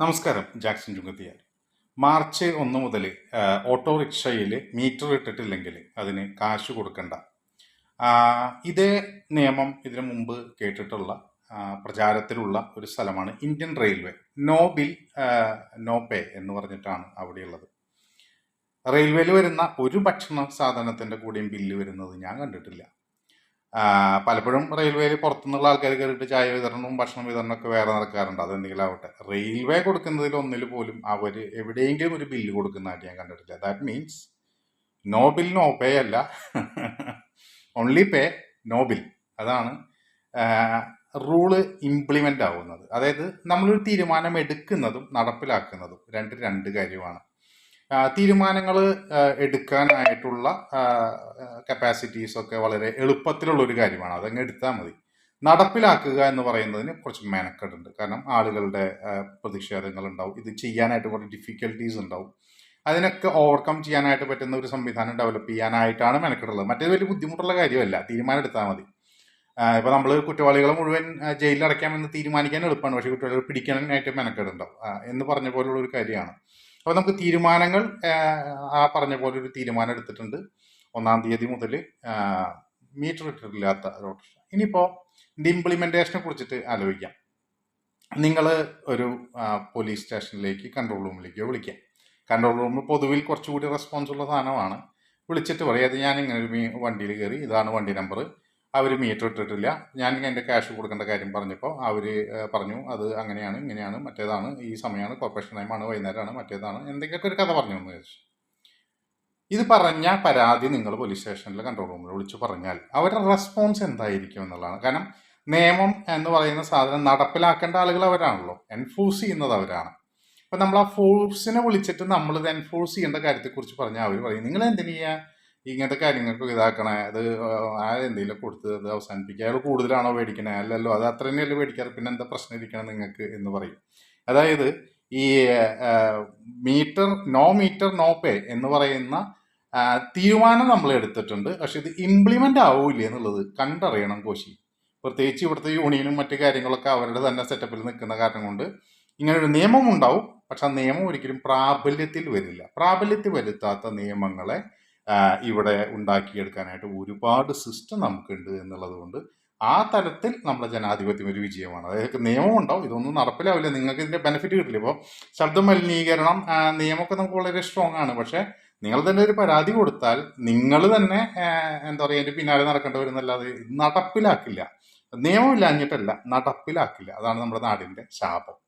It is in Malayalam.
നമസ്കാരം. ജാക്സൺ ചുങ്കത്തിയാർ. മാർച്ച് 1 മുതൽ ഓട്ടോറിക്ഷയിൽ മീറ്റർ ഇട്ടിട്ടില്ലെങ്കിൽ അതിന് കാശ് കൊടുക്കണ്ട. ഇതേ നിയമം ഇതിനു മുമ്പ് കേട്ടിട്ടുള്ള പ്രചാരത്തിലുള്ള ഒരു സ്ഥലമാണ് Indian railway. No bill no pay എന്ന് പറഞ്ഞിട്ടാണ് അവിടെയുള്ളത്. റെയിൽവേയിൽ വരുന്ന ഒരു ഭക്ഷണ സാധനത്തിൻ്റെ കൂടെയും ബില്ല് വരുന്നത് ഞാൻ കണ്ടിട്ടില്ല. പലപ്പോഴും റെയിൽവേയിൽ പുറത്തുനിന്നുള്ള ആൾക്കാർ കയറിയിട്ട് ചായ വിതരണവും ഭക്ഷണ വിതരണമൊക്കെ വേറെ നടക്കാറുണ്ട്. അതെന്തെങ്കിലും ആവട്ടെ, റെയിൽവേ കൊടുക്കുന്നതിൽ ഒന്നിൽ പോലും അവർ എവിടെയെങ്കിലും ഒരു ബില്ല് കൊടുക്കുന്നതായിട്ട് ഞാൻ കണ്ടിട്ടില്ല. That means no bill no pay അല്ല, ഓൺലി പേ നോ ബിൽ. അതാണ് റൂള് ഇംപ്ലിമെൻ്റ് ആവുന്നത്. അതായത് നമ്മളൊരു തീരുമാനം എടുക്കുന്നതും നടപ്പിലാക്കുന്നതും രണ്ട് കാര്യമാണ്. തീരുമാനങ്ങൾ എടുക്കാനായിട്ടുള്ള കപ്പാസിറ്റീസൊക്കെ വളരെ എളുപ്പത്തിലുള്ള ഒരു കാര്യമാണ്. അതങ്ങ് എടുത്താൽ മതി. നടപ്പിലാക്കുക എന്ന് പറയുന്നതിന് കുറച്ച് മെനക്കെടുണ്ട്. കാരണം ആളുകളുടെ പ്രതിഷേധങ്ങൾ ഉണ്ടാവും, ഇത് ചെയ്യാനായിട്ട് കുറേ ഡിഫിക്കൽട്ടീസ് ഉണ്ടാവും. അതിനൊക്കെ ഓവർകം ചെയ്യാനായിട്ട് പറ്റുന്ന ഒരു സംവിധാനം ഡെവലപ്പ് ചെയ്യാനായിട്ടാണ് മെനക്കെടുള്ളത്. മറ്റേത് വലിയ ബുദ്ധിമുട്ടുള്ള കാര്യമല്ല, തീരുമാനം എടുത്താൽ മതി. ഇപ്പോൾ നമ്മൾ കുറ്റവാളികളെ മുഴുവൻ ജയിലിൽ അടയ്ക്കാമെന്ന് തീരുമാനിക്കാൻ എളുപ്പമാണ്, പക്ഷേ കുറ്റവാളികൾ പിടിക്കാനായിട്ട് മെനക്കെടുണ്ടാവും എന്ന് പറഞ്ഞ പോലുള്ള ഒരു കാര്യമാണ്. അപ്പോൾ നമുക്ക് തീരുമാനങ്ങൾ പറഞ്ഞ പോലെ ഒരു തീരുമാനം എടുത്തിട്ടുണ്ട്. 1-ാം തീയതി മുതൽ മീറ്റർ ഇട്ടിട്ടില്ലാത്ത ഓട്ടോറിക്ഷ. ഇനിയിപ്പോൾ ഇതിൻ്റെ ഇംപ്ലിമെൻറ്റേഷനെ കുറിച്ചിട്ട് ആലോചിക്കാം. നിങ്ങൾ ഒരു പോലീസ് സ്റ്റേഷനിലേക്ക് കൺട്രോൾ റൂമിലേക്കോ വിളിക്കാം. കൺട്രോൾ റൂം പൊതുവിൽ കുറച്ചുകൂടി റെസ്പോൺസുള്ള സാധനമാണ്. വിളിച്ചിട്ട് പറയാം, ഞാൻ ഇങ്ങനെ ഒരു വണ്ടിയിൽ കയറി, ഇതാണ് വണ്ടി നമ്പർ, അവർ മീറ്റർ ഇട്ടിട്ടില്ല, ഞാൻ എൻ്റെ ക്യാഷ് കൊടുക്കേണ്ട കാര്യം പറഞ്ഞപ്പോൾ അവർ പറഞ്ഞു അത് അങ്ങനെയാണ് ഇങ്ങനെയാണ് മറ്റേതാണ്, ഈ സമയമാണ്, കോർപ്പറേഷൻ ടൈമാണ്, വൈകുന്നേരമാണ്, മറ്റേതാണ്, എന്തെങ്കിലുമൊക്കെ ഒരു കഥ പറഞ്ഞു എന്ന് വിചാരിച്ചു. ഇത് പറഞ്ഞ പരാതി നിങ്ങൾ പോലീസ് സ്റ്റേഷനിൽ കൺട്രോൾ റൂമിൽ വിളിച്ച് പറഞ്ഞാൽ അവരുടെ റെസ്പോൺസ് എന്തായിരിക്കും എന്നുള്ളതാണ്. കാരണം നിയമം എന്ന് പറയുന്ന സാധനം നടപ്പിലാക്കേണ്ട ആളുകൾ അവരാണല്ലോ, എൻഫോഴ്സ് ചെയ്യുന്നത് അവരാണ്. അപ്പം നമ്മൾ ആ ഫോഴ്സിനെ വിളിച്ചിട്ട് നമ്മളിത് എൻഫോഴ്സ് ചെയ്യേണ്ട കാര്യത്തെക്കുറിച്ച് പറഞ്ഞാൽ അവർ പറയും, നിങ്ങൾ എന്തിനാ ഇങ്ങനത്തെ കാര്യങ്ങൾക്ക് ഇതാക്കണേ, അത് എന്തെങ്കിലും കൊടുത്ത് അത് അവസാനിപ്പിക്കുക, അയാൾ കൂടുതലാണോ മേടിക്കണേ, അല്ലല്ലോ അത് അത്ര തന്നെയല്ലേ മേടിക്കാറ്, പിന്നെ എന്താ പ്രശ്നം ഇരിക്കണം നിങ്ങൾക്ക് എന്ന് പറയും. അതായത് ഈ മീറ്റർ നോ പേ എന്ന് പറയുന്ന തീരുമാനം നമ്മൾ എടുത്തിട്ടുണ്ട്, പക്ഷെ ഇത് ഇംപ്ലിമെൻ്റ് ആവില്ല എന്നുള്ളത് കണ്ടറിയണം കോശി. പ്രത്യേകിച്ച് ഇവിടുത്തെ യൂണിയനും മറ്റു കാര്യങ്ങളൊക്കെ അവരുടെ തന്നെ സെറ്റപ്പിൽ നിൽക്കുന്ന കാരണം കൊണ്ട് ഇങ്ങനൊരു നിയമം ഉണ്ടാവും, പക്ഷെ ആ നിയമം ഒരിക്കലും പ്രാബല്യത്തിൽ വരില്ല. പ്രാബല്യത്തിൽ വരുത്താത്ത നിയമങ്ങളെ ഇവിടെ ഉണ്ടാക്കിയെടുക്കാനായിട്ട് ഒരുപാട് സിസ്റ്റം നമുക്കുണ്ട് എന്നുള്ളത് കൊണ്ട് ആ തലത്തിൽ നമ്മുടെ ജനാധിപത്യം ഒരു വിജയമാണ്. അതായത് നിയമം ഉണ്ടാവും, ഇതൊന്നും നടപ്പിലാവില്ല, നിങ്ങൾക്ക് ഇതിൻ്റെ ബെനിഫിറ്റ് കിട്ടില്ല. ഇപ്പോൾ ശബ്ദ മലിനീകരണം നിയമമൊക്കെ നമുക്ക് വളരെ സ്ട്രോങ് ആണ്, പക്ഷേ നിങ്ങൾ തന്നെ ഒരു പരാതി കൊടുത്താൽ നിങ്ങൾ തന്നെ എന്താ പറയുക അതിൻ്റെ പിന്നാലെ നടക്കേണ്ടി വരുന്നല്ലാതെ നടപ്പിലാക്കില്ല. നിയമമില്ലാഞ്ഞിട്ടല്ല, നടപ്പിലാക്കില്ല. അതാണ് നമ്മുടെ നാടിൻ്റെ ശാപം.